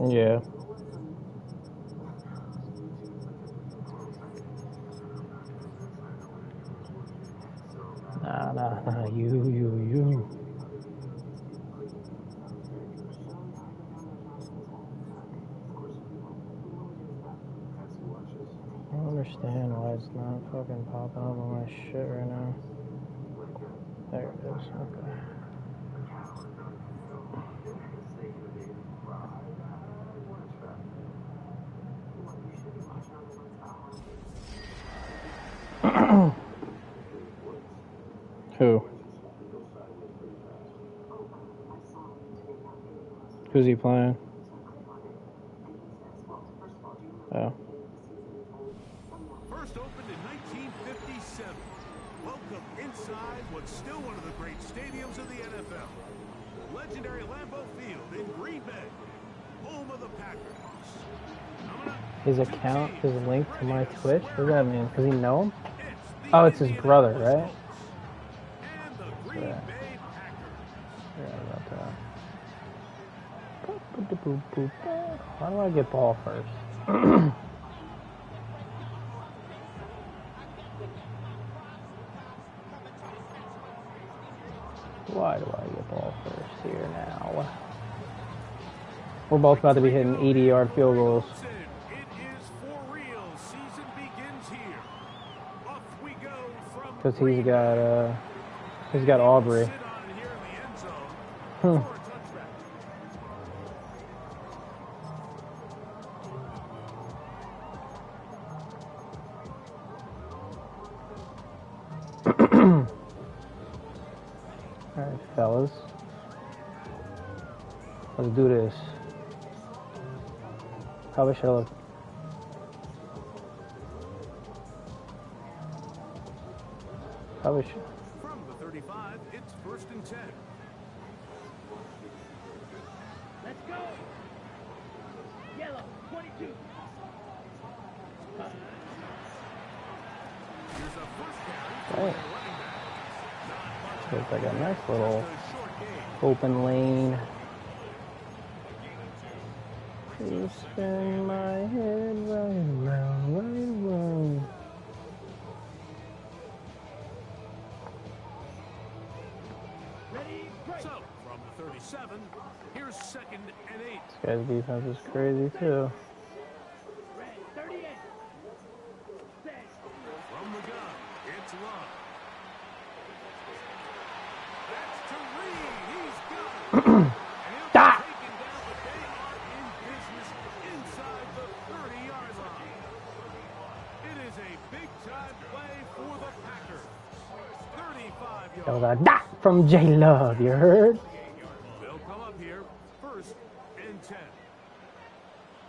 Yeah. Nah, you. I don't understand why it's not fucking popping up on my shit right now. There it is, okay. Who? Who's he playing? Oh. First opened in 1957. Welcome inside what's still one of the great stadiums of the NFL. Legendary Lambeau Field in Green Bay, home of the Packers. His account is linked to my Twitch? What does that mean? Does he know him? Oh, it's his brother, right? And the Green Bay Packers. Yeah, about that. How do I get ball first? Why do I get ball first here now? We're both about to be hitting 80-yard field goals. Because he's got Aubrey. Alright, fellas. Let's do this. Probably should have. Probably should. From the 35, it's 1st and 10. Let's go. Yellow, 22. Here's a first carry. Right. Looks like a nice little open lane. You spin my head right around. So, from the 37, here's 2nd and 8. This guy's defense is crazy too. From the gun, it's Love. That's to Reed. He's got it. Stop! Taken down, but they are in business inside the 30-yard line. It is a big-time play for the Packers. 35 yards. That was a dot from J Love, you heard? They'll come up here, 1st and 10.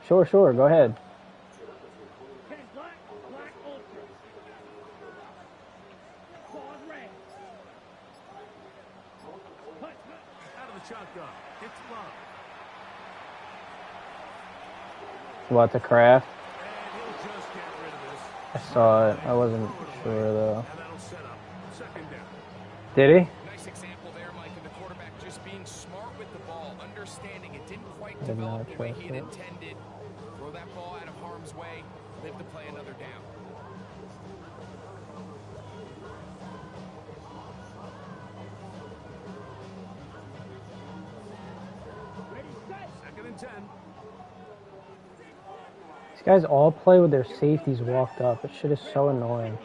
Sure, go ahead. Black Ultra. Pause red. Out of the shotgun, it's Love. What, the craft? And he'll just get rid of this. I saw it. I wasn't sure though. And that'll set up 2nd down. Did he? Nice example there, Mike, of the quarterback just being smart with the ball, understanding it didn't quite Did not develop the way trust he had it. intended. Throw that ball out of harm's way, live to play another down. Second and 10. These guys all play with their safeties walked up. This shit is so annoying.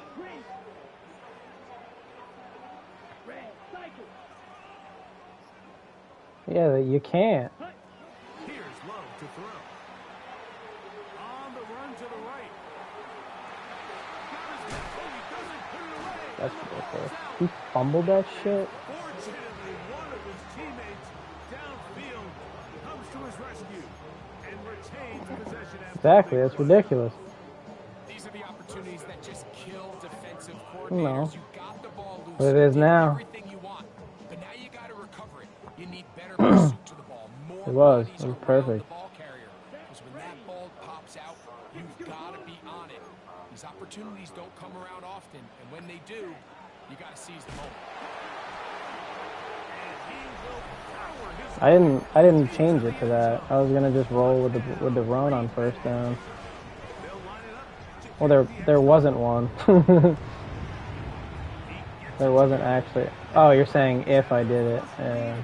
Yeah, you can't. Here's Love to throw. On the run to the right. That's ridiculous. He fumbled that shit. Fortunately, one of his teammates downfield comes to his rescue and retains possession after Exactly, that's ridiculous. These are the opportunities that just kill defensive No. coordinators. You got the ball loose. But it is you did now. everything you want, but now you got to recover it. You need better pursuit to the ball. More It was. bodies It was around perfect. The ball carrier. Because when that ball pops out, you've got to be on it. These opportunities don't come around often, and when they do, you got to seize the moment. And he will power his I didn't change it to that. I was gonna just roll with the run on first down. Well, there wasn't one. There wasn't actually. Oh, you're saying if I did it? Yeah.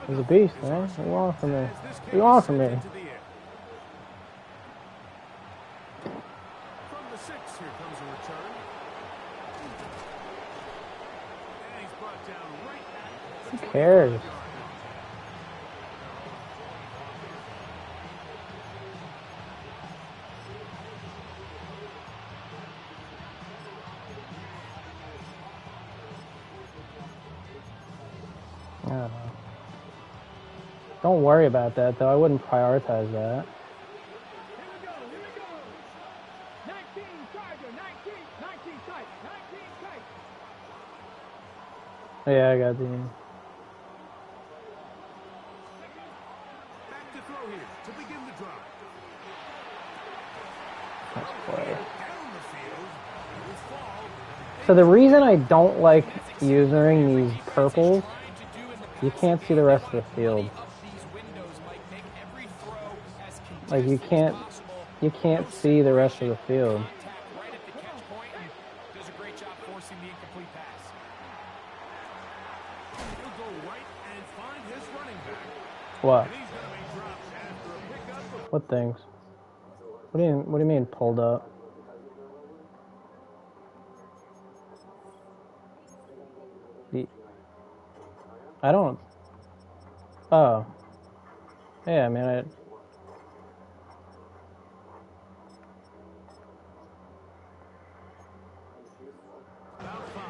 He's a beast, man. What do you want from me? What do you want from me? From the 6, here comes a return. And he's brought down right at Who cares? I don't know. Don't worry about that, though. I wouldn't prioritize that. Here we go, here we go. 19 Charger, 19 tight, 19 tight. Yeah, I got the. back to throw here to begin the drive. Let's play. Down the field. He will fall. So the reason I don't like using these purples, you can't see the rest of the field. Like you can't see the rest of the field. Right at the catch point and does a great job forcing the incomplete pass. He'll go right and find his running back. What? And he's going to be dropped after a pickup. What things? What do you mean pulled up? I don't. Oh. Yeah, I mean, About 5.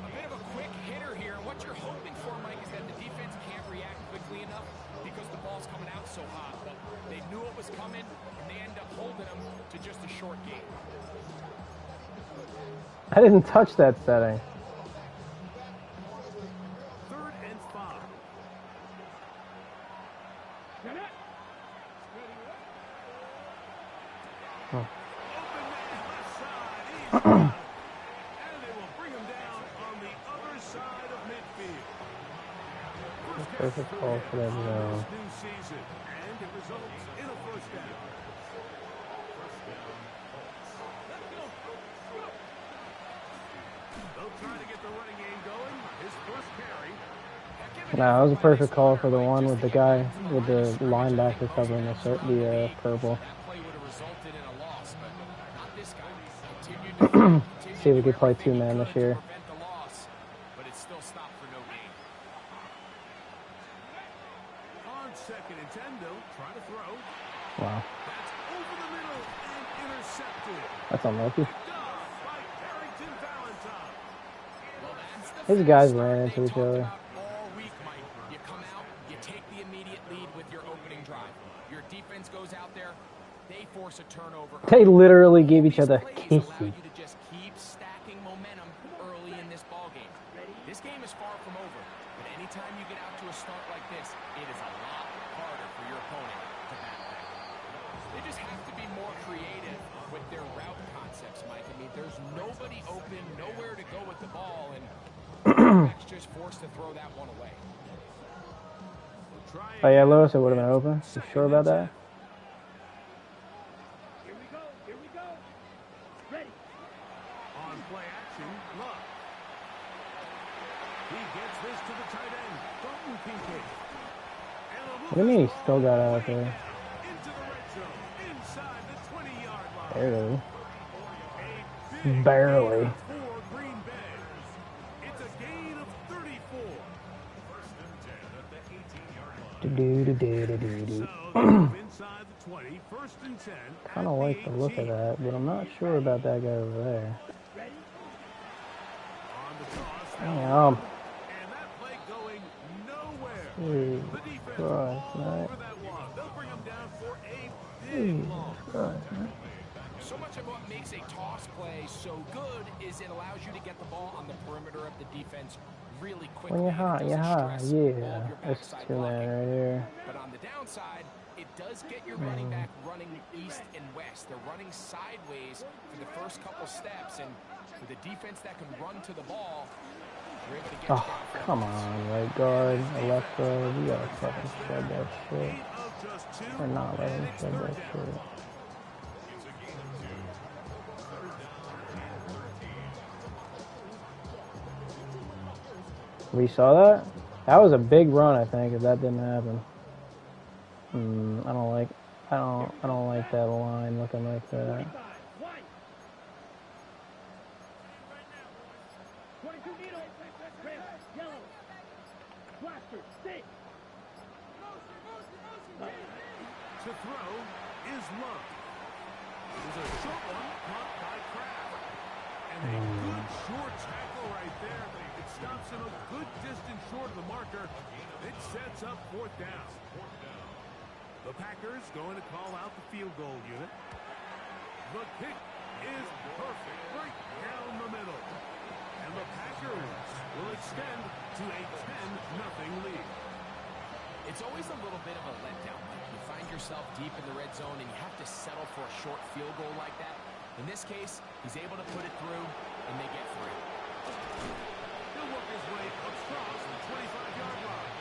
A bit of a quick hitter here. What you're hoping for, Mike, is that the defense can't react quickly enough because the ball's coming out so hot. But they knew it was coming, and they end up holding them to just a short game. I didn't touch that setting. 3rd and 5. Get it? Open man left side. He's got it. And they will bring him down on the other side of midfield. Perfect call for that zone. This new season, and it results in a first down. They'll try to get the running game going. His first carry. No, that was a perfect call for the one with the guy with the linebacker covering the purple. That play would have resulted in a loss, but not this guy. Continued to See if we could play 2-man this year. prevent the loss, but it's still stopped for no gain. On 2nd and 10, they'll try to throw. Wow, That's over the middle and intercepted. that's unlucky. Picked off by Harrington Valentine. Well, that's the These fast guys start ran they into each talked other. about all week, Mike. You come out, you take the immediate lead with your opening drive. Your defense goes out there, they force a turnover. They literally gave each other These plays allow kisses. you to just keep stacking momentum early in this ballgame. This game is far from over, but anytime you get out to a start like this, it is a lot harder for your opponent to battle back. They just have to be more creative with their route concepts, Mike. I mean, there's nobody open, nowhere to go with the ball, and quarterback's just forced to throw that one away. Oh yeah, Lewis, it would have been open. You sure about that? Here we go, here we go. Ready. On play action, Luck. He gets this to the tight end, Dalton Kincaid. What do you mean he still got out there? Into the red zone, inside the 20-yard line. Barely. A big Barely. gain for Green Bay. It's a gain of 34. First and 10 at the 18-yard line. Do-do-do-do-do-do. So they move inside the 20, 1st and 10. Kind of like the look of that, but I'm not sure about that guy over there. Ready. On the toss, Damn. and that play going nowhere. Jesus The defense Christ, all man. over that one. They'll bring him down for a big Jesus loss. Christ, man. So much of what makes a toss play so good is it allows you to get the ball on the perimeter of the defense really quickly. When you're and it hot, doesn't you're hot. stress all of Yeah. your This backside two-man blocking. right here. But on the downside, it does get your running back running east and west. They're running sideways for the first couple steps, and with a defense that can run to the ball, you're able to get Oh, come on, right guard, or left guard. You gotta fucking shed that shit. Or not let him shed that shit. We saw that? That was a big run, I think, if that didn't happen. I don't like that line looking like that. 22 needle, red, yellow, blaster, stick. To throw is Love. There's a short one caught by Kraft. And a good short tackle right there. It stops him a good distance short of the marker. It sets up 4th down. The Packers going to call out the field goal unit. The kick is perfect right down the middle. And the Packers will extend to a 10-0 lead. It's always a little bit of a letdown. You find yourself deep in the red zone and you have to settle for a short field goal like that. In this case, he's able to put it through, and they get 3. He'll work his way across the 25-yard line.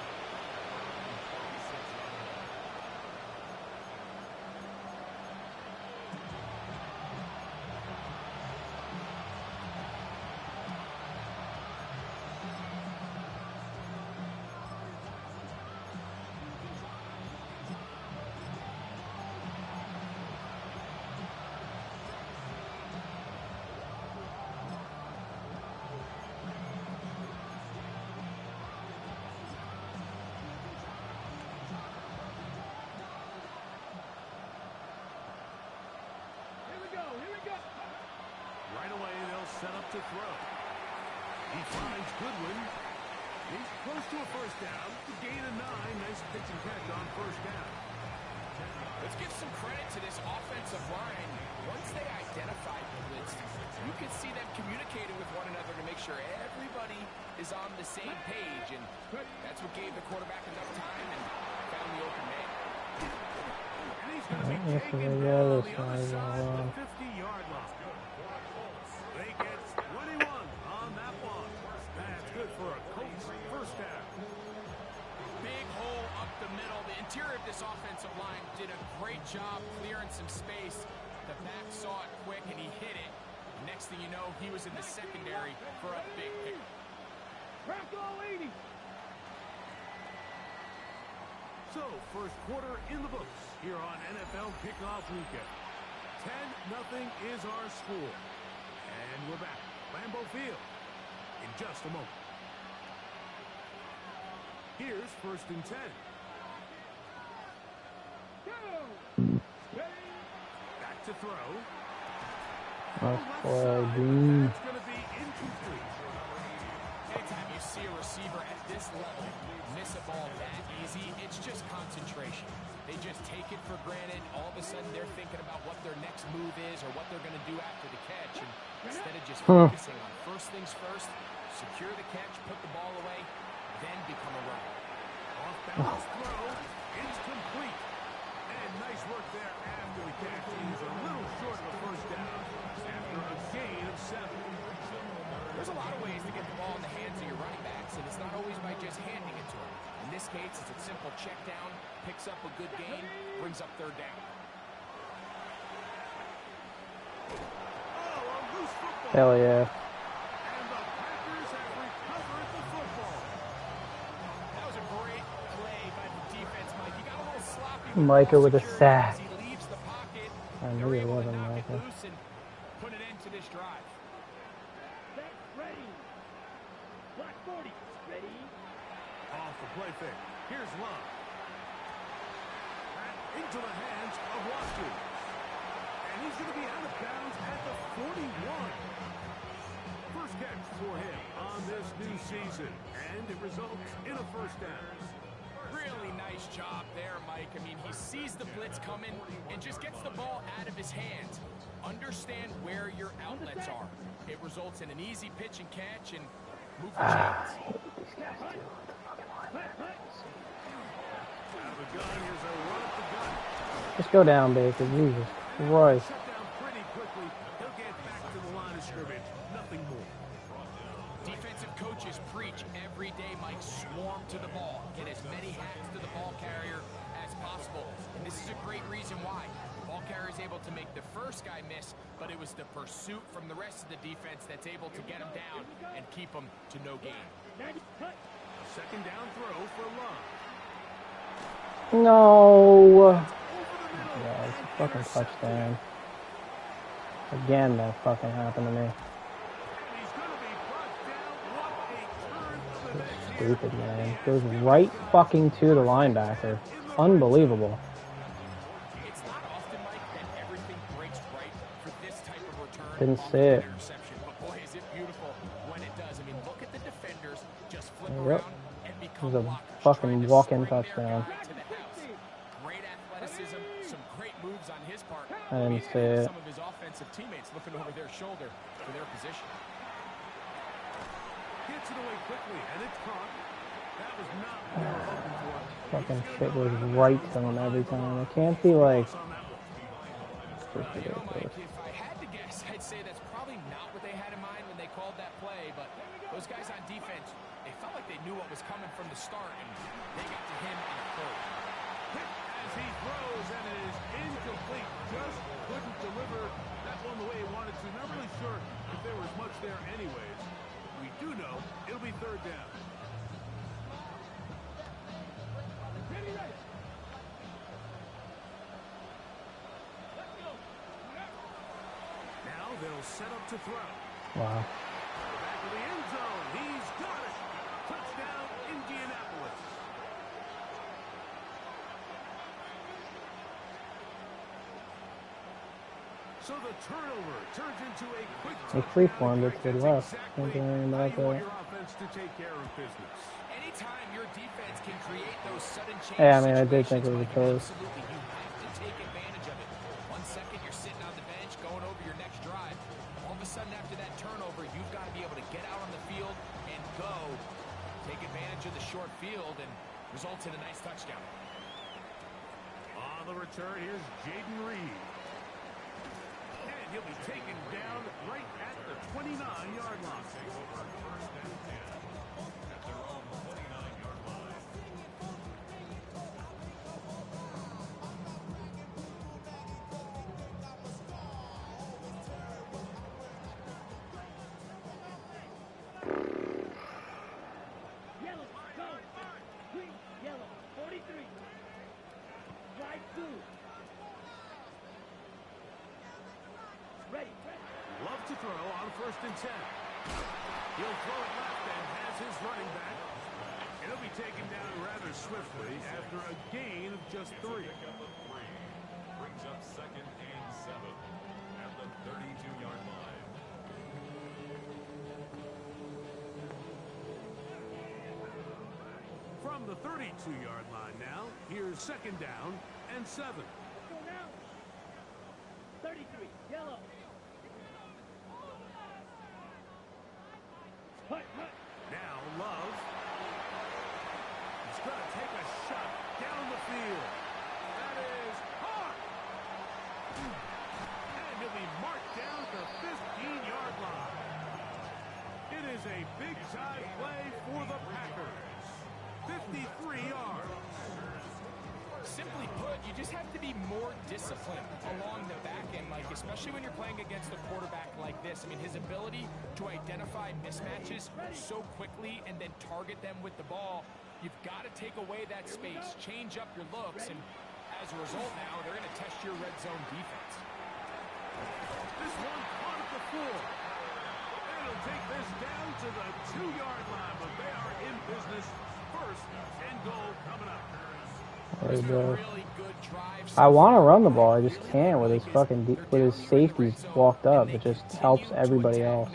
Right away, they'll set up to throw. He finds Goodwin. He's close to a 1st down. Gain of 9. Nice pitch and catch on 1st down. Let's give some credit to this offensive line. Once they identified the blitz, you could see them communicating with one another to make sure everybody is on the same page, and that's what gave the quarterback enough time and found the open man. And he's going to be taken down on the other side of the 50-yard line. They get 21 on that one. That's good for a Colts 1st down. Big hole up the middle. The interior of this offensive line did a great job clearing some space. The back saw it quick, and he hit it. Next thing you know, he was in the secondary for a big pick. Crack all 80. So, 1st quarter in the books here on NFL Kickoff Weekend. 10-0 is our score. And we're back. Lambeau Field in just a moment. Here's 1st and 10. Back to throw. Nice Left play, side, dude. that's going to be incomplete. Anytime you see a receiver at this level miss a ball that easy, it's just concentration. They just take it for granted. All of a sudden, they're thinking about what their next move is or what they're going to do after the catch. And instead of just focusing on first things first, secure the catch, put the ball away, then become a runner. Off-balance throw. It's complete. And nice work there after the catch. He's a little short of a 1st down after a gain of 7. There's a lot of ways to get the ball in the hands of your running backs, and it's not always by just handing it to them. In this case, it's a simple check down, picks up a good gain, brings up 3rd down. Oh, a loose football. Hell yeah. And the Packers have recovered the football. That was a great play by the defense, Mike. He got a little sloppy. Micah with a security sack. as He leaves the pocket. I knew They're it able to wasn't knock it Micah. loose and put it into this drive. Set, ready. Black 40, ready. Off the play fake. Here's Love. And into the hands of Washington. And he's going to be out of bounds at the 41. First catch for him on this new season. And it results in a 1st down. Really nice job there, Mike. I mean, he sees the blitz coming and just gets the ball out of his hands. Understand where your outlets are. It results in an easy pitch and catch and move the chains. Out of the gun. Here's a run up the gut. Just go down, Baker. Jesus Christ. Shut down pretty quickly. He'll get back to the line of scrimmage. Nothing more. Defensive coaches preach every day, Mike, swarm to the ball. Get as many hacks to the ball carrier as possible. And this is a great reason why. The ball carrier is able to make the first guy miss, but it was the pursuit from the rest of the defense that's able to get him down and keep him to no gain. Second down throw for Love. No. Yeah, it's a fucking touchdown. Again, that fucking happened to me. And he's going to be brought down. What a turn of events here. Stupid, man. Goes right fucking to the linebacker. Unbelievable. It's not often, Mike, that everything breaks right for this type of return. Didn't on see it. interception, but boy, is it beautiful when it does. I mean, look at the defenders just flip Yep. around and It become was a blockers, fucking trying to walk-in string their touchdown. guy to the house. Great athleticism, some great moves on his part. I didn't see it. Some of his offensive teammates looking over their shoulder for their position. Gets it away quickly, and it's caught. That was not what they were hoping for. Fucking shit goes right to him every time. It can't be like... On that one. It's You know, Mike, ridiculous. if I had to guess, I'd say that's probably not what they had in mind when they called that play, but those guys on defense, they felt like they knew what was coming from the start, and they got to him in a third. Hit as he throws, and it is incomplete. Just couldn't deliver that one the way he wanted to. Not really sure if there was much there anyways. We do know it'll be third down. Now they'll set up to throw. Wow. Back to the end zone. He's got it. Touchdown, Indianapolis. So the turnover turns into a quick He freeformed it to the left. Can't do anything about you want that. your offense to take care of business. Anytime your defense can create those sudden change Yeah, I mean, I did think it was a situations, toss. absolutely, you have to take advantage of it. 1 second, you're sitting on the bench, going over your next drive. All of a sudden, after that turnover, you've got to be able to get out on the field and go. Take advantage of the short field and result in a nice touchdown. On the return, here's Jaden Reed. And he'll be taken down right at the 29-yard line. Yellow, go. Green, yellow, 43. Right two. Ready. Love to throw on 1st and 10. He'll throw it left and has his running back. And he'll be taken down rather swiftly after a gain of just 3. Brings up 2nd and 7 at the 32-yard line. From the 32-yard line now, here's 2nd down and 7. Go now. 33, yellow. Hut, hut. Now Love. He's going to take a shot down the field. That is hard. And he'll be marked down to 15-yard line. It is a big-time play for the Packers. 53 yards. Simply put, you just have to be more disciplined along the back end, Mike, especially when you're playing against a quarterback like this. I mean, his ability to identify mismatches so quickly and then target them with the ball, you've got to take away that space, change up your looks, and as a result now, they're going to test your red zone defense. This one caught at the 4. And it'll take this down to the 2-yard line, but they are in business. 1st and goal coming up. There you go. Really good drive. I want to run the ball. I just can't with his fucking with his safeties walked up. It just helps everybody else.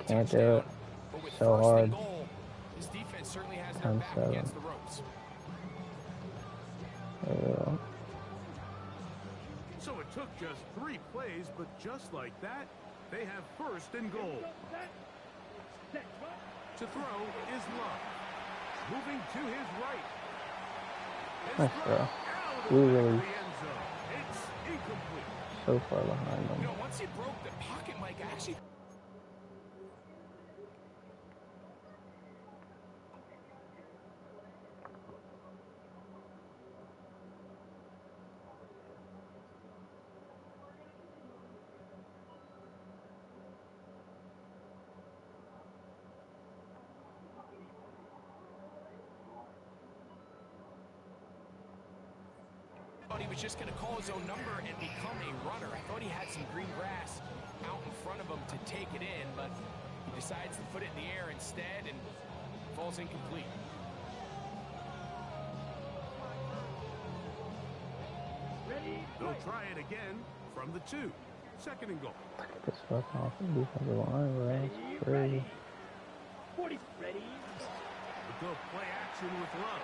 Can't do it. So hard. His defense certainly has their back 10-7. against the ropes. So it took just 3 plays, but just like that, they have 1st and goal. Set, run. To throw is Love. Moving to his right. Nice throw. Out We of the really end zone. It's incomplete. so far behind You them. know, once he broke the pocket, Mike, I actually thought he was just going to call his own number and become a runner. I thought he had some green grass out in front of him to take it in, but he decides to put it in the air instead and falls incomplete. They'll try it again from the 2. Second and goal. Get this fuck off the defensive line, bro. It's crazy. 40. Ready. We'll go play action with Love.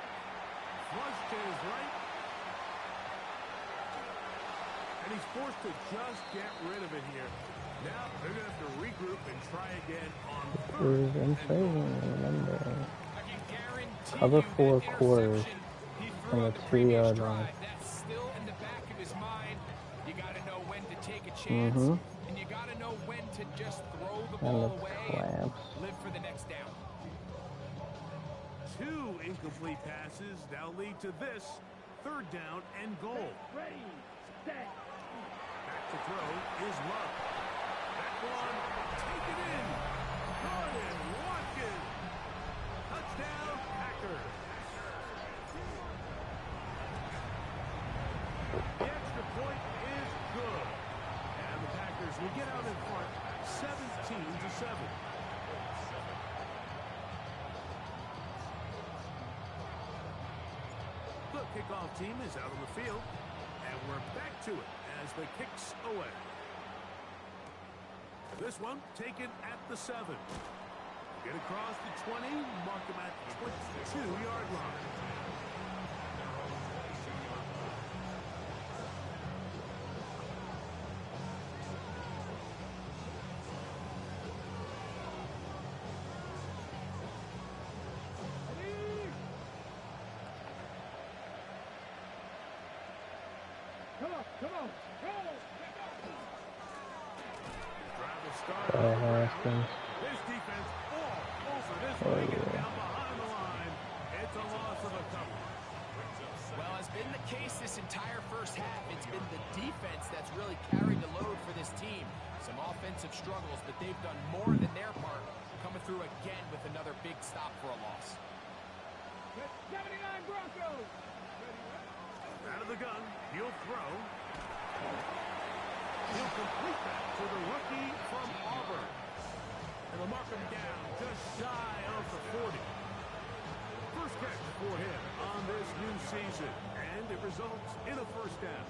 Flush to his right. And he's forced to just get rid of it here. Now they're going to have to regroup and try again on This third is and insane, goal. remember. I can guarantee Cover you 4 that quarters interception he threw from on the the previous 3-yard drive, line. that's still in the back of his mind. You got to know when to take a chance, and you got to know when to just throw the And ball the away clamps. and live for the next down. 2 incomplete passes now lead to this third down and goal. Ready. Set. Back to throw is Love. That one, take it in. Gordon Watkins. Touchdown, Packers. The extra point is good. And the Packers will get out in front 17-7. The kickoff team is out on the field. And we're back to it as the kicks away. This one taken at the 7. Get across the 20, mark them at the 22-yard line. Come on. Go. Drive will start Oh, on the ground. Haskins. This defense all over this Oh, one. Get yeah. down behind the line. It's a loss of a couple. Well, as been the case this entire first half, it's been the defense that's really carried the load for this team. Some offensive struggles, but they've done more than their part, coming through again with another big stop for a loss. 79 Broncos. Out of the gun, he'll throw. He'll complete that to the rookie from Auburn. And they'll mark him down just shy of the 40. First catch for him on this new season. And it results in a first down.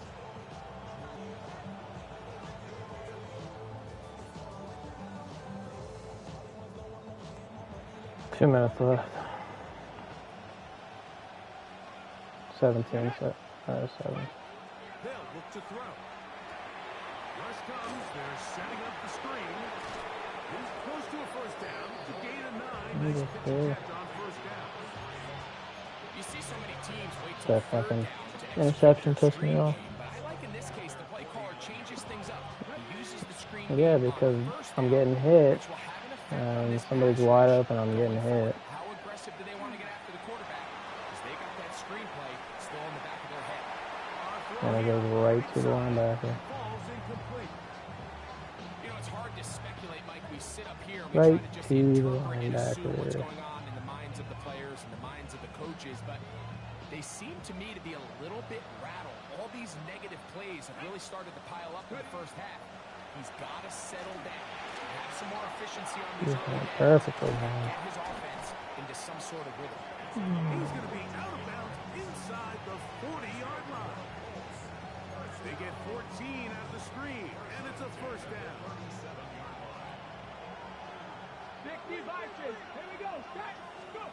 Two minutes left. 17, so, 7. They'll look to throw. Rush comes. They're setting up the screen. He's close to a first down. To gain a 9. Nice pitch and catch on first down. You see so many teams wait till That third fucking down to execute interception their pissed me screen off. game, but I like in this case the play caller changes things up. He uses the screen Yeah, game on because first I'm down, getting hit, which will have an effect on and this somebody's pass wide rush. open, I'm getting hit. How aggressive do they want to get after the quarterback? Because they got that screenplay still in the back of their head. And it goes right to the linebacker. Falls incomplete. You know, it's hard to speculate, Mike. We sit up here and we Right try to just to the interpret and assume what's linebacker. going on in the minds of the players and the minds of the coaches, but they seem to me to be a little bit rattled. All these negative plays have really started to pile up in the first half. He's got to settle down, have some more efficiency on these He's early going downs, perfectly, get man. his offense into some sort of rhythm. He's going to be out of bounds inside the 40-yard line. They get 14 out of the screen, and it's a first down. 60 inches. Here we go. Set. Go.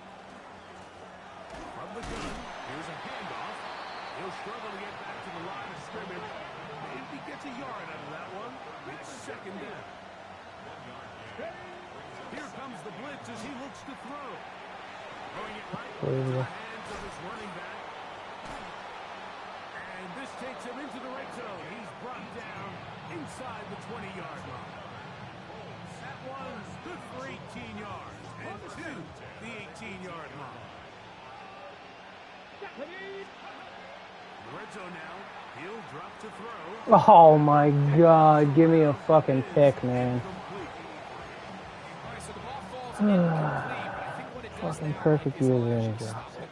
From the gun, here's a handoff. He'll struggle to get back to the line of scrimmage. Maybe gets a yard out of that one. It's second down. Here comes the blitz as he looks to throw. Throwing it right into the hands of his running back. takes him into the red zone. He's brought down inside the 20-yard line. That one's good for 18 yards and to the 18-yard line. Red zone now. He'll drop to throw. Oh my God! Give me a fucking pick, man. Fucking perfect user and he drops it.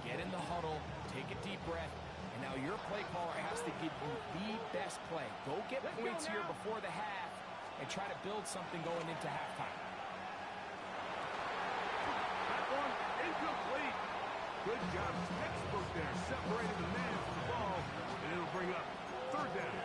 Get in the huddle, take a deep breath, and now your play caller has to give you the best play. Go get points here before the half and try to build something going into halftime. That one incomplete. Good job, textbook there, separating the man from the ball, and it'll bring up third down.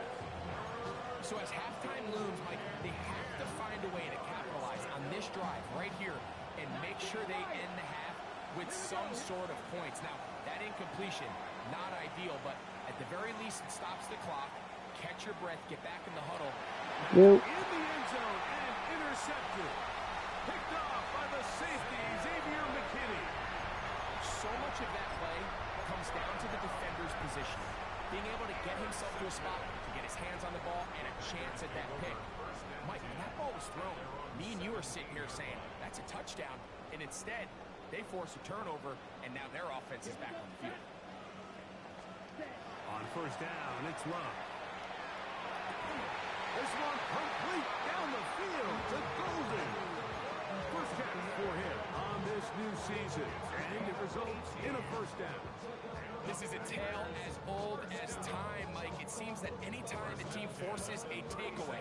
So as halftime looms, Mike, they have to find a way to capitalize on this drive right here and make sure they end the half with some sort of points. Now, that incompletion, not ideal, but at the very least, it stops the clock. Catch your breath, get back in the huddle. You. In the end zone and intercepted. Picked off by the safety, Xavier McKinney. So much of that play comes down to the defender's position. Being able to get himself to a spot, to get his hands on the ball, and a chance at that pick. Mike, when that ball was thrown, me and you are sitting here saying, that's a touchdown. And instead, they force a turnover, and now their offense is back on the field. On first down, it's Love. This one complete down the field to Golden. First catch for him on this new season, and it results in a first down. This is a tale as old as time, Mike. It seems that anytime the team forces a takeaway,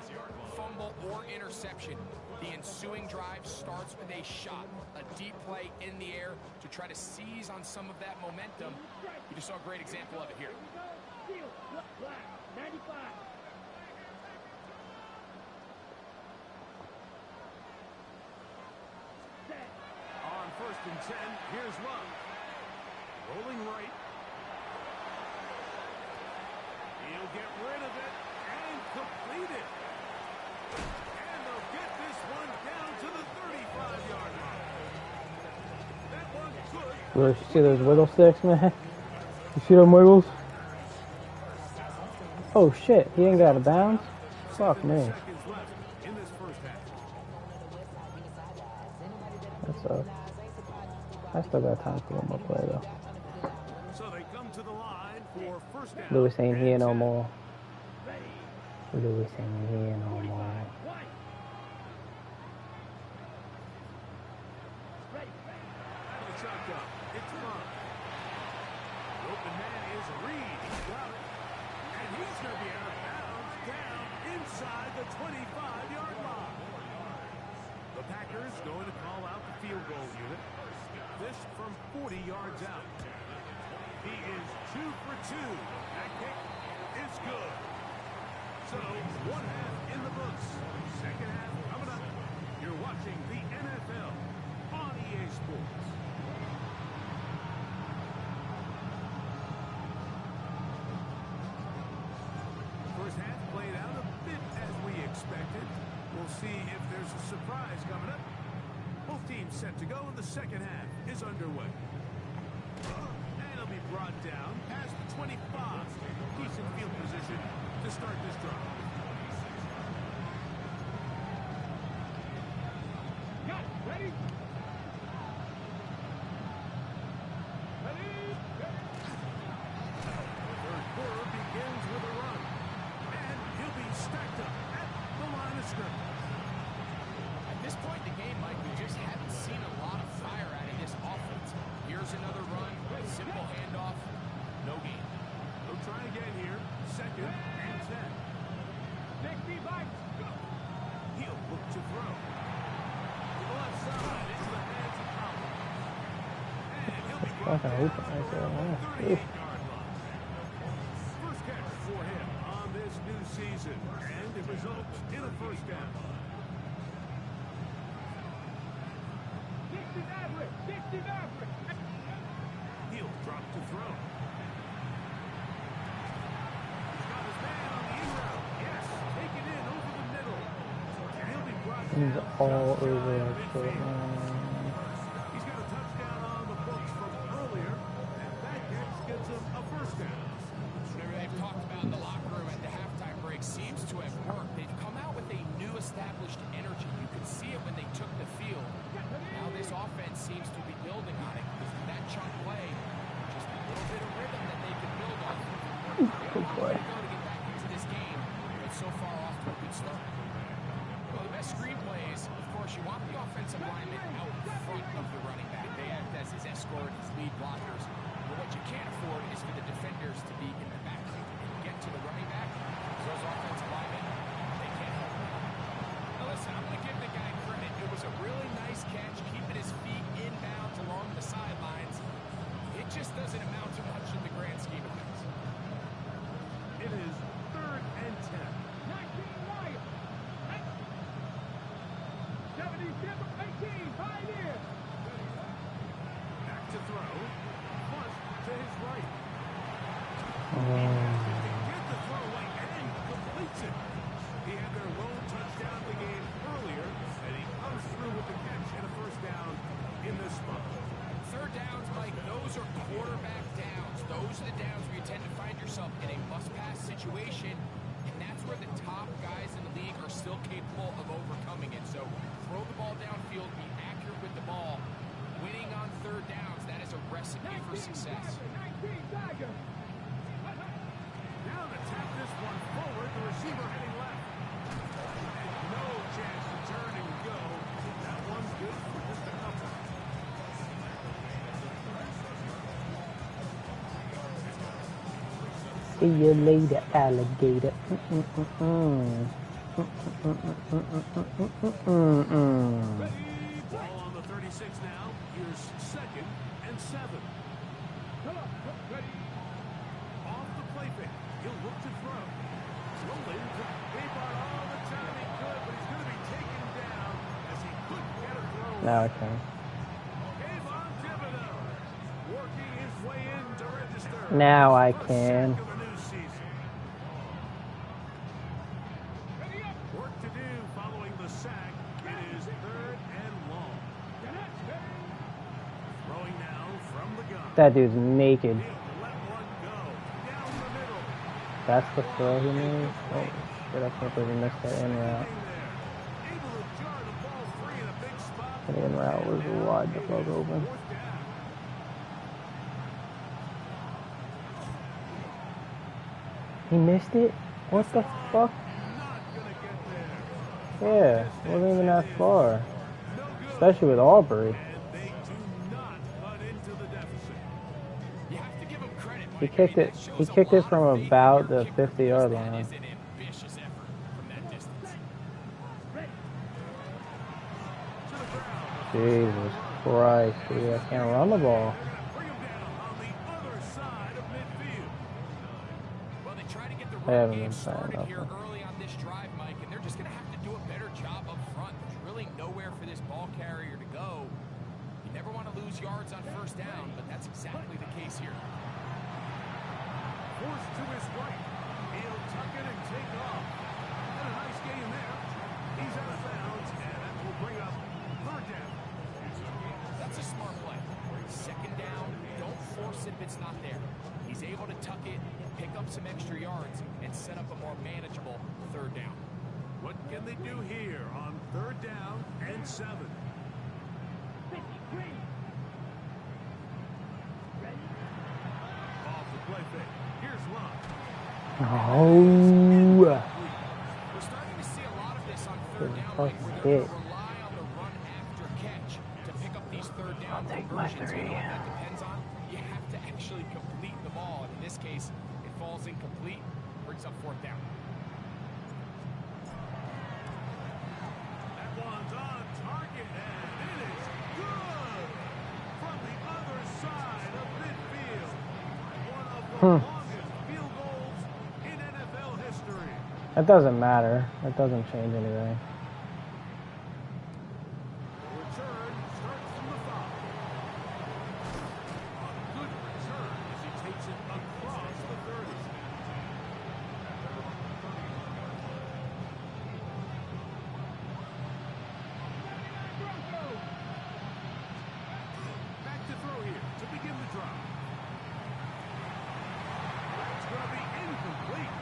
fumble, or interception, the ensuing drive starts with a shot, a deep play in the air to try to seize on some of that momentum. You just saw a great example of it here. 95. On first and 10, here's Love. Rolling right. He'll get rid of it and complete it. And they'll get this one down to the 35-yard line. That one good. Really, you see those wiggle sticks, man? You see them wiggles? Oh shit, he ain't got a bounce? Fuck me. Seconds left in this first half. That sucks. I still got time for one more play though. So they come to the line for first down. Lewis ain't here no more. Lewis ain't here no more. Shotgun. It's Love. The open man is Reed. He's got it. And he's going to be out of bounds down inside the 25-yard line. The Packers going to call out the field goal unit. This from 40 yards out. He is 2 for 2. That kick is good. So, one half in the books. Second half coming up. You're watching the NFL on EA Sports. First half played out a bit as we expected. We'll see if there's a surprise coming up. Both teams set to go, and the second half is underway. And it'll be brought down past the 25. Decent field position to start this drive. Got it. Ready? Third quarter begins with a run. And he'll be stacked up at the line of scrimmage. At this point in the game, Mike, we just haven't seen a lot of fire out of this offense. Here's another run, simple handoff, no gain. They'll try again here. Second and 10. Next B bike. He'll look to throw. To the left side, into the hands of Collins. And he'll be brought Fucking down open right around there, the man. 38-yard line. First catch for him on this new season. And it results in a first down. 60 average. 60 average. He'll drop to throw. He's got his man on the in route. Yes, take it in over the middle. And he'll be brought He's down all shy over of that shit, midfield. man. He's got a touchdown on the books from earlier, and that catch gets him a first down. Whenever they Pioneer. Back to throw. Flush to his right. Oh. Get the throw away and completes it. He had their lone touchdown of the game earlier, and he comes through with the catch and a first down in this spot. Third downs, Mike, those are quarterback downs. Those are the downs where you tend to find yourself in a must-pass situation, and that's where the top guys in the league are still capable of overcoming it. So throw the ball downfield, be accurate with the ball. Winning on third downs, that is a recipe for success. 19 Tiger. Now to tap this one forward, the receiver heading left. And no chance to turn and go. That one's good for just a couple. See you later, alligator. Ball on the 36 now. Here's 2nd and 7. Come on. Ready. Off the play fake. He'll look to throw. Rolling. He bought all the time he could, but he's going to be taken down as he couldn't get a throw. Now I can. Kayvon Thibodeau working his way in to register. Now I First can. sack of the new season. Ready up. Work to do following the sack. It is 3rd and long. Get it. Ready. Throwing now from the gun. That dude's naked. He'll let one go. Down the middle. That's the throw he made. Oh, shit, I can't believe he missed that in route. Able to jar the ball free in a big spot. The in route was wide the fuck open. 4th down. He missed it? What the fuck? Not gonna get there. Yeah, wasn't even that far. No good. Especially with Aubrey. And they do not cut into the deficit. You have to give him credit, He Mike. kicked I mean, it. that He shows a kicked it lot from of faith in about your the kicker 50-yard because line. That is an ambitious effort from that distance. To the ground. Jesus Christ, dude, I can't run the ball. They're gonna bring him down on the other side of midfield. Well, they try to get the They run haven't game been playing started here nothing. early on this drive, Mike, and they're just going to have to do a better job up front. There's really nowhere for this ball carrier to go. You never want to lose yards on first down, but that's exactly the case here. Forced to his right. He'll tuck it and take off. And a nice gain there. He's out of bounds, and that will bring up 3rd down. That's a smart play. Second down, don't force it if it's not there. He's able to tuck it, pick up some extra yards, and set up a more manageable 3rd down. What can they do here on 3rd down and 7? 53. Ready. Off the play fake. Here's Love. Oh, We're starting to see a lot of this on 3rd down, fuck Mike, where they're going it. to rely on the run after catch to pick up these 3rd down I'll take my conversions. You know three. what that depends on? You have to actually complete the ball. And in this case, it falls incomplete, brings up 4th down. That one's on target, and it is good from the other side of midfield. One of the longest field goals in NFL history. that doesn't matter. That doesn't change anything. The return starts from the 5. A good return as he takes it across the 30. Broncos. Back to throw here to begin the drive. It's going to be incomplete.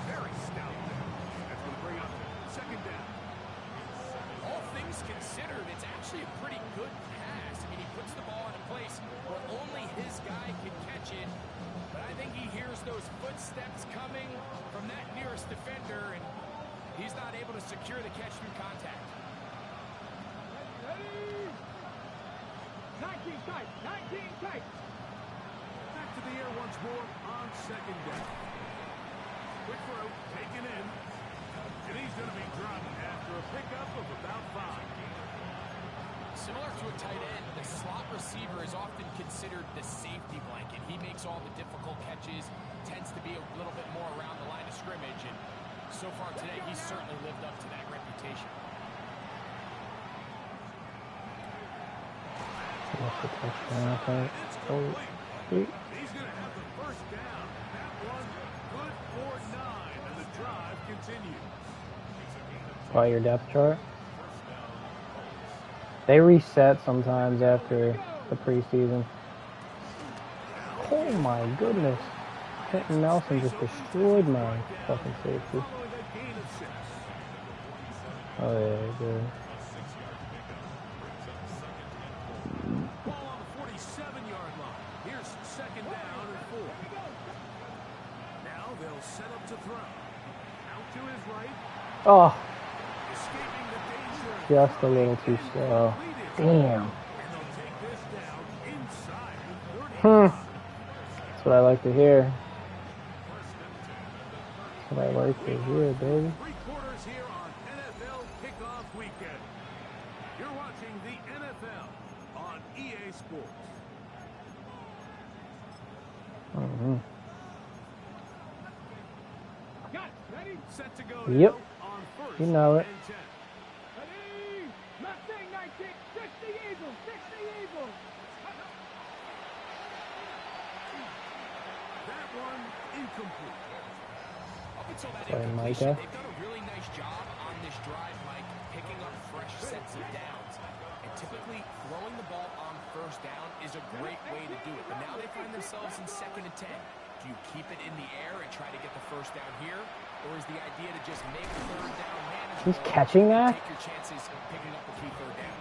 Very stout there. That's going to bring up 2nd down. All things considered, it's actually a pretty good pass. I mean, he puts the ball in a place where only his guy can catch it. But I think he hears those footsteps coming from that nearest defender, and he's not able to secure the catch through contact. Ready. 19 tight. 19 tight. Back to the air once more on 2nd down. Quick throw taken in. And he's going to be dropped after a pickup of about 5. Similar to a tight end, the slot receiver is often considered the safety blanket. He makes all the difficult catches, tends to be a little bit more around the line of scrimmage, and so far today, he's certainly lived up to that reputation. That's a touchdown, I think. Oh, sweet. He's going to have the first down. That one good for 9, and the drive continues. Oh, your depth chart? They reset sometimes after the preseason. Oh my goodness. Quentin Nelson just destroyed my fucking safety. Following a gain of 6. Oh yeah, good. Ball on the 47-yard line. Here's second down and 4. Now they'll set up to throw. Out to his right. Oh, Escaping the danger. just a little too slow. Damn. And they'll take this down inside the 30. That's what I like to hear. That's what I like to hear, baby. 3/4 here on NFL Kickoff Weekend. You're watching the NFL on EA Sports. Got it. Ready? Set to go Yep. now on first You know it. and 10. Ready? Left thing, 19. 60 Eagles. 60 Eagles. That one incomplete. Up until that Sorry, incompletion, Micah. they've done a really nice job on this drive, Mike, picking up fresh sets of downs. And typically, throwing the ball on first down is a great way to do it. But now they find themselves in 2nd and 10. Do you keep it in the air and try to get the first down here? Or is the idea to just make third down manageable? He's catching that? Take your chances picking up a key third down.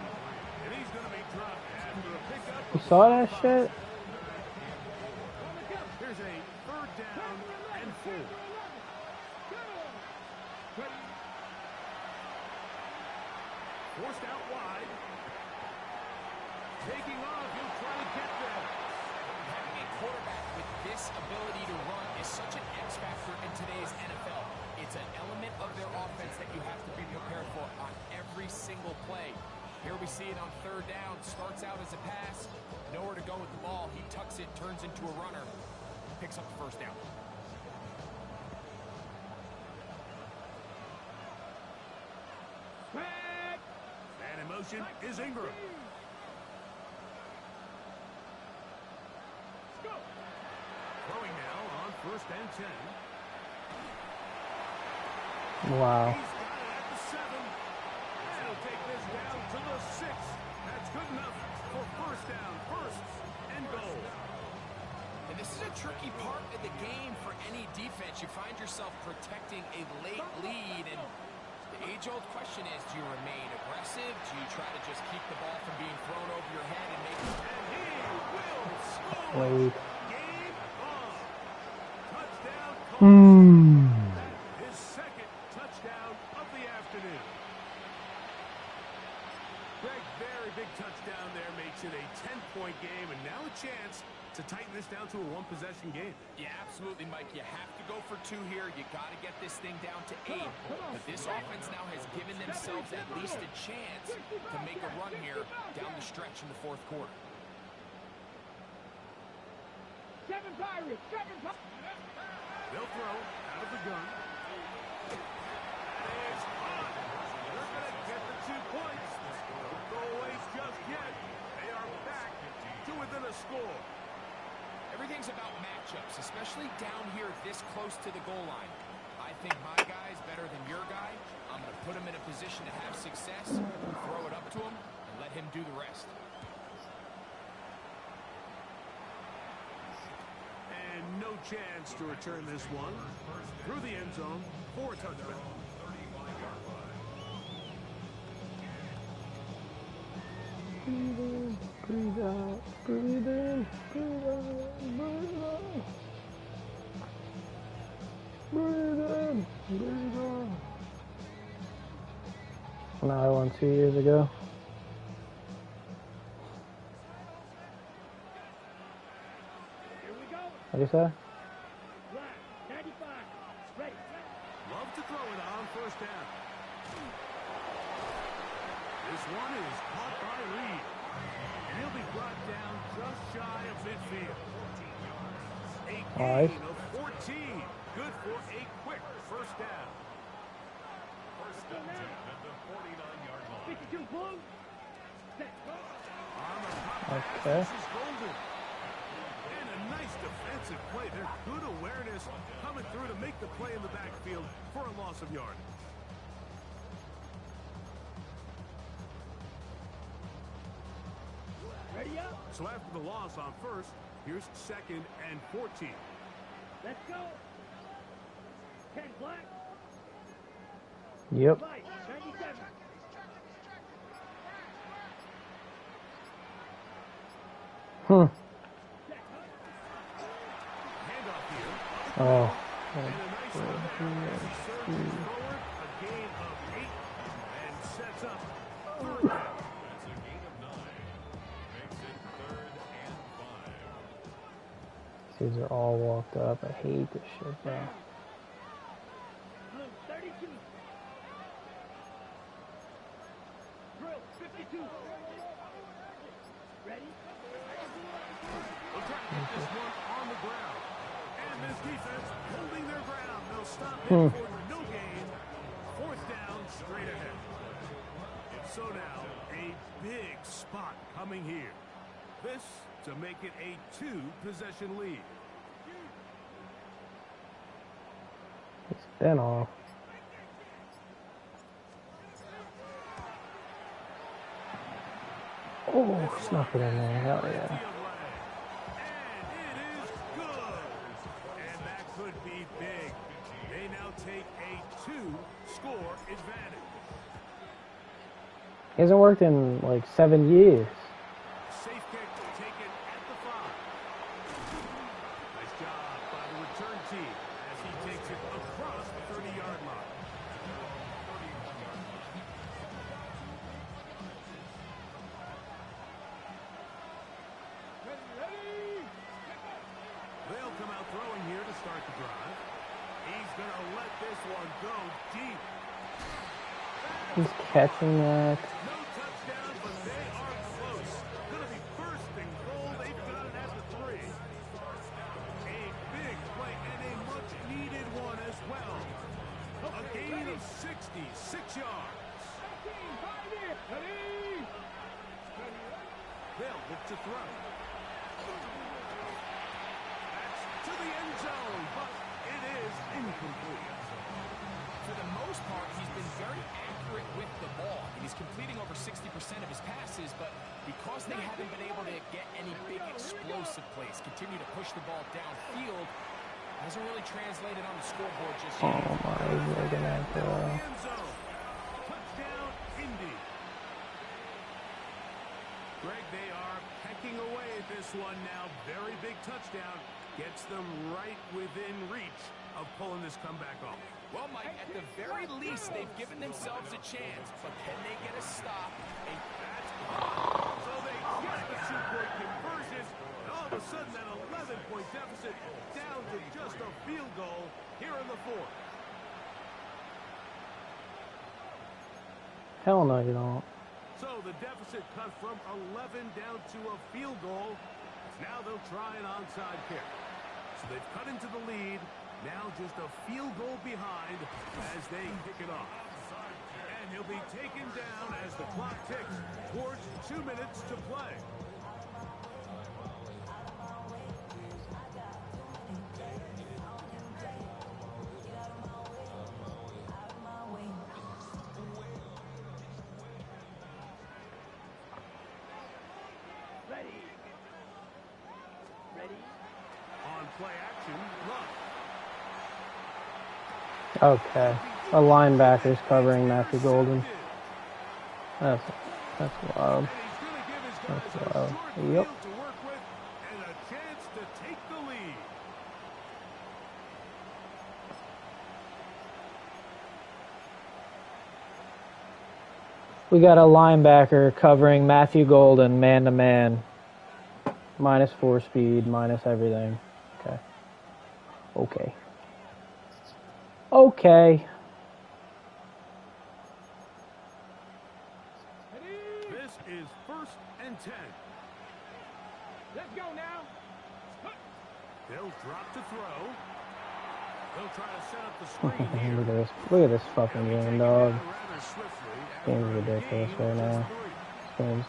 And he's going to be dropped after a pickup. You saw that shit? Here's a third down and 4. Forced out wide. Taking off, he'll try to get there. Having a quarterback with this ability to run is such an X factor in today's NFL. It's an element of their offense that you have to be prepared for on every single play. Here we see it on third down. Starts out as a pass. Nowhere to go with the ball. He tucks it, turns into a runner. Picks up the first down. And in motion is Ingram. Throwing now on first and 10. Wow. He's got it at the 7. And he'll take this down to the 6. That's good enough for first down, firsts, and goal. And this is a tricky part of the game for any defense. You find yourself protecting a late lead, and the age-old question is, do you remain aggressive? Do you try to just keep the ball from being thrown over your head and make it? And he will score. Wait. Game on. Touchdown. Colts. His second touchdown of the afternoon. Greg, very big touchdown there makes it a 10-point game, and now a chance to tighten this down to a one-possession game. Yeah, absolutely, Mike. You have to go for 2 here. You got to get this thing down to 8. But this offense now has given themselves at least a chance to make a run here down the stretch in the 4th quarter. 7 Pirates. 7 Pirates. They'll throw out of the gun. It's hot. They're going to get the 2 points. Don't go away just yet. They are back to within a score. Everything's about matchups, especially down here this close to the goal line. I think my guy's better than your guy. I'm going to put him in a position to have success, throw it up to him, and let him do the rest. And no chance to return this one. Through the end zone for a touchdown. Breathe out, breathe in, breathe out, breathe out. Breathe in, breathe out. Another one 2 years ago. Here we go. What do you say? Left. 95. Ready. Love to throw it on first down. This one is caught by Reed. And he'll be brought down just shy of midfield. A Nice. gain of 14. Good for a quick first down. First and 10 at the 49-yard line. 52 blue. Okay. This is golden. And a nice defensive play. There's good awareness coming through to make the play in the backfield for a loss of yard. Ready up. So after the loss on first, here's 2nd and 14. Let's go. 10 black. Yep. Light. 97. Hmm. Handoff here. Oh. And a nice one there as he surges forward. A gain of 8 and sets up 3rd down. That's a gain of 9. Makes it 3rd and 5. These are all walked up. I hate this shit, bro. Blue 32. Drill 52. Ready? They'll try to get this one on the ground. And this defense holding their ground. They'll stop it for no gain. 4th down, straight ahead. So now, a big spot coming here. This to make it a 2-possession lead. It's been off. Oh, snuck it in there. Hell yeah. And it is good. And that could be big. They now take a 2-score advantage. He hasn't worked in like 7 years. Safe kick taken at the 5. Nice job by the return team as he takes it across the 30-yard line. They'll come out throwing here to start the drive. He's going to let this one go deep. He's catching that. No touchdown, but they are close. Going to be first and goal. They've got it at the 3. A big play and a much-needed one as well. A gain of 66 yards. Ready? They'll look to throw. That's to the end zone, but it is incomplete. For the most part, he's been very accurate with the ball. He's completing over 60% of his passes, but because they haven't been able to get any big explosive plays, continue to push the ball downfield, hasn't really translated on the scoreboard just yet. Oh my, he's looking at The end zone. Touchdown, Indy. Greg, they are pecking away at this one now. Very big touchdown. Gets them right within reach of pulling this comeback off. Well, Mike, at the very least, they've given themselves a chance, but can they get a stop? So they get the 2-point conversion. And all of a sudden, that 11-point deficit down to just a field goal here in the 4th. Hell no, you don't. So the deficit cut from 11 down to a field goal. Now they'll try an onside kick. So they've cut into the lead. Now just a field goal behind as they kick it off. And he'll be taken down as the clock ticks towards 2 minutes to play. Ready? On play action, Luck. Okay. A linebacker's covering Matthew Golden. That's wild. And he's going to give his guys That's a wild. short Yep. field to work with and a chance to take the lead. We got a linebacker covering Matthew Golden man-to-man. -4 speed, minus everything. Okay. Okay. Okay. This is 1st and 10. Let's go now. They'll drop to throw. They'll try to set up the screen here. Look at this. Look at this fucking game, dog. Rather swiftly. Game's ridiculous right now. Game's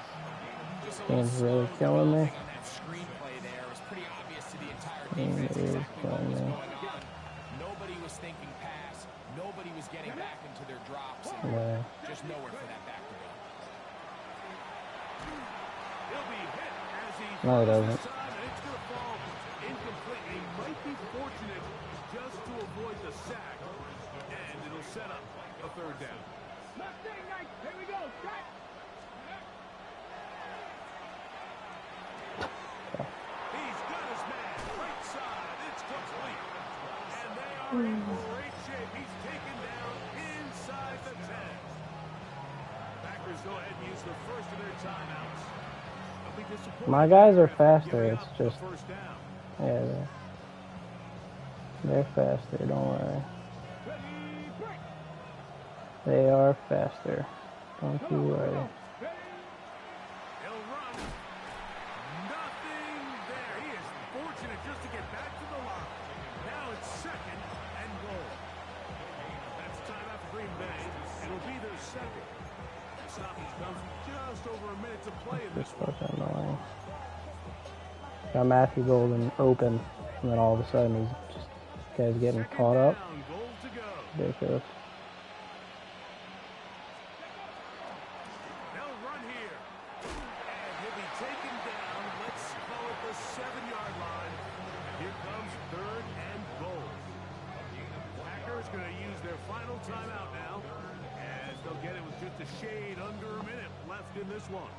game's really killing me. on that screenplay there. It was pretty obvious to the entire Game defense is exactly what killing was me. going on. Nobody was thinking pass. Nobody was getting back into their drops. And Yeah. just nowhere for that back to go. He'll be hit as he No, he throws doesn't. this time, and it's going to fall incomplete. He might be fortunate just to avoid the sack, and it'll set up a third down. Left thing, nice. Here we go. Strike. He's got his man. Right side. It's complete. And they are in great shape. He's taken down inside the 10. Packers go ahead and use the first of their timeouts. They'll be disappointed My guys are after faster. giving It's up the just, first down. yeah, they're faster. Don't worry. Ready, break. They are faster. Don't you worry. Ready. He'll run. Nothing there. He is fortunate just to get back to the line. Now it's second and goal. That's timeout for Green Bay. It'll be their second. Stoppage comes just over a minute to play in this Just one. fucking annoying. Got Matthew Golden open, and then all of a sudden he's just, guy's getting Second caught up. down, goal to go. Ridiculous. They'll run here. And he'll be taken down. Let's call it the 7-yard line. And here comes third and goal. Packers going to use their final timeout now, as they'll get it with just a shade under a minute left in this one.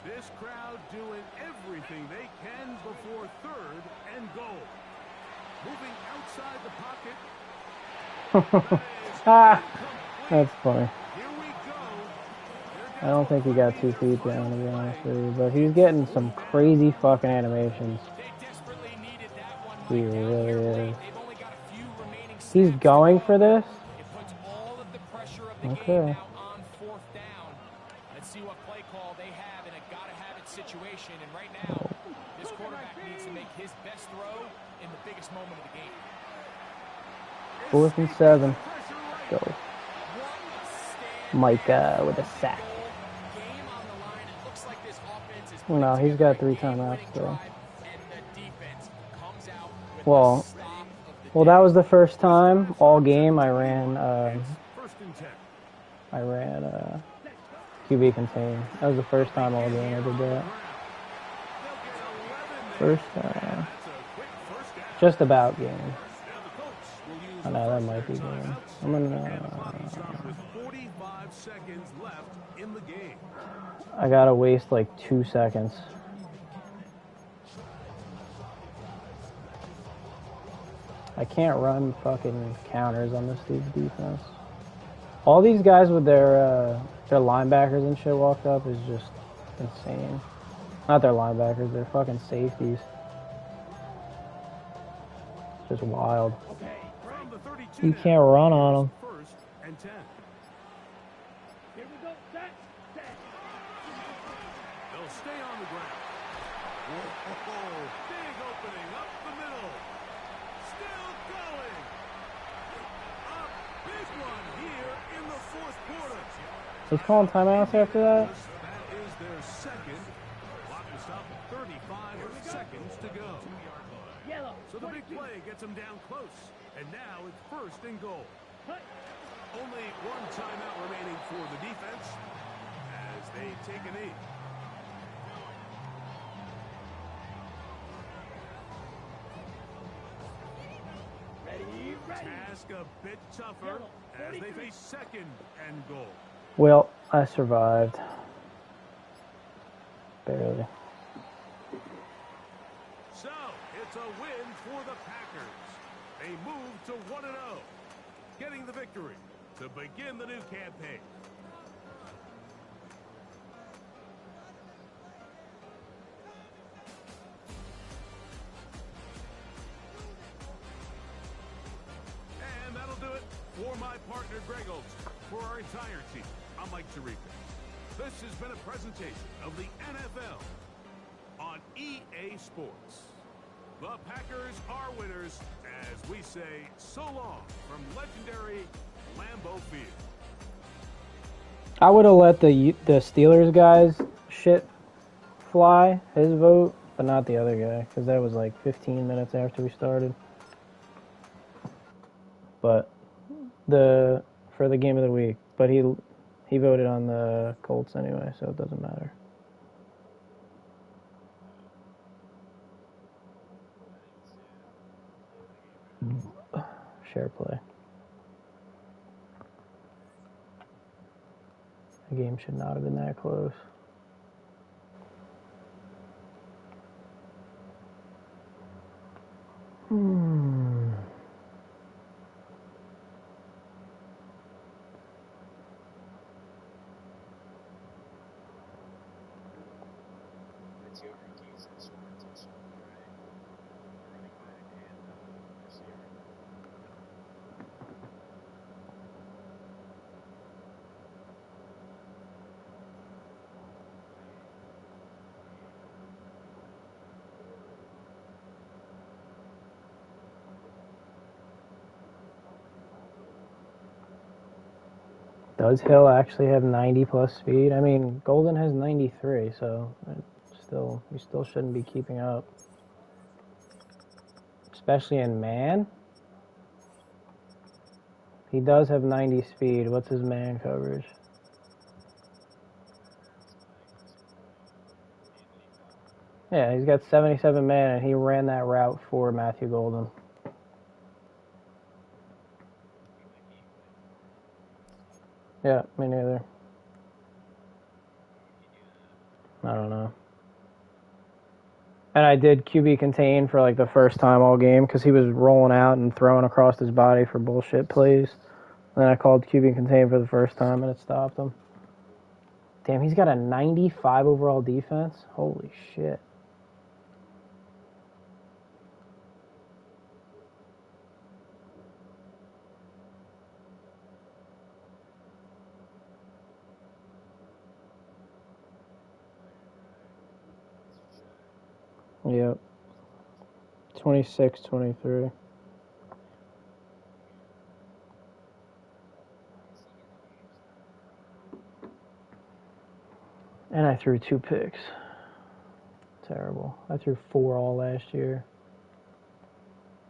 This crowd doing everything they can before third and goal. Moving outside the pocket. Ah, that's funny. Here we go. I don't think he got 2 feet down, to be honest with you, but he's getting some crazy fucking animations. They desperately needed that one. He Mike. Now really you're right. is. They've only got a few remaining He's snaps going to for go. this? It puts all of the pressure of the Okay. game now on fourth down. Let's see what play call they have in a gotta-have-it situation. And right now, this quarterback needs to make his best throw in the biggest moment of the game. 4th and 7. Pressure right. Go. What a stand Micah with a sack. game on the line. It looks like this offense is No, putting he's got together 3 a timeouts game-winning still. drive, and the defense comes out with Well, the stop of the Well, day. that was the first time all game I ran First and 10. QB contain. That was the first time all game I did that. They'll get 11 there. First That's a quick first down. just about game. Now the Colts will use I know that might be game. I'm and the gonna. clock will stop with 45 seconds left in the game. I gotta waste like 2 seconds. I can't run fucking counters on this dude's defense. All these guys with their linebackers and shit walked up is just insane. Not their linebackers, they're fucking safeties. Just wild. From the 32 You now, can't run on them. First and 10. Here we go. Set. Set. They'll stay on the ground. Whoa, big opening up the middle. Still going. A big one here in the fourth quarter. He's calling timeouts after that? That is their second. Clock will stop at 35 seconds to go. Yellow. So the big play gets them down close. And now it's first and goal. Cut. Only one timeout remaining for the defense as they take a knee. Ready. Ready. Task a bit tougher as they face second and goal. Well, I survived. Barely. So, it's a win for the Packers. They move to 1-0, getting the victory to begin the new campaign. And that'll do it for my partner, Greg Olson. For our entire team, I'm Mike Tirico. This has been a presentation of the NFL on EA Sports. The Packers are winners as we say so long from legendary Lambeau Field. I would have let the Steelers guys shit fly his vote, but not the other guy, because that was like 15 minutes after we started. But for the game of the week, but he voted on the Colts anyway, so it doesn't matter. Share play. The game should not have been that close. Does Hill actually have 90 plus speed? I mean, Golden has 93, so we still shouldn't be keeping up. Especially in man. He does have 90 speed. What's his man coverage? Yeah, he's got 77 man, and he ran that route for Matthew Golden. Yeah, me neither. I don't know. And I did QB contain for like the first time all game because he was rolling out and throwing across his body for bullshit plays. And then I called QB contain for the first time and it stopped him. Damn, he's got a 95 overall defense? Holy shit. Yep. 26-23. And I threw 2 picks. Terrible. I threw 4 all last year.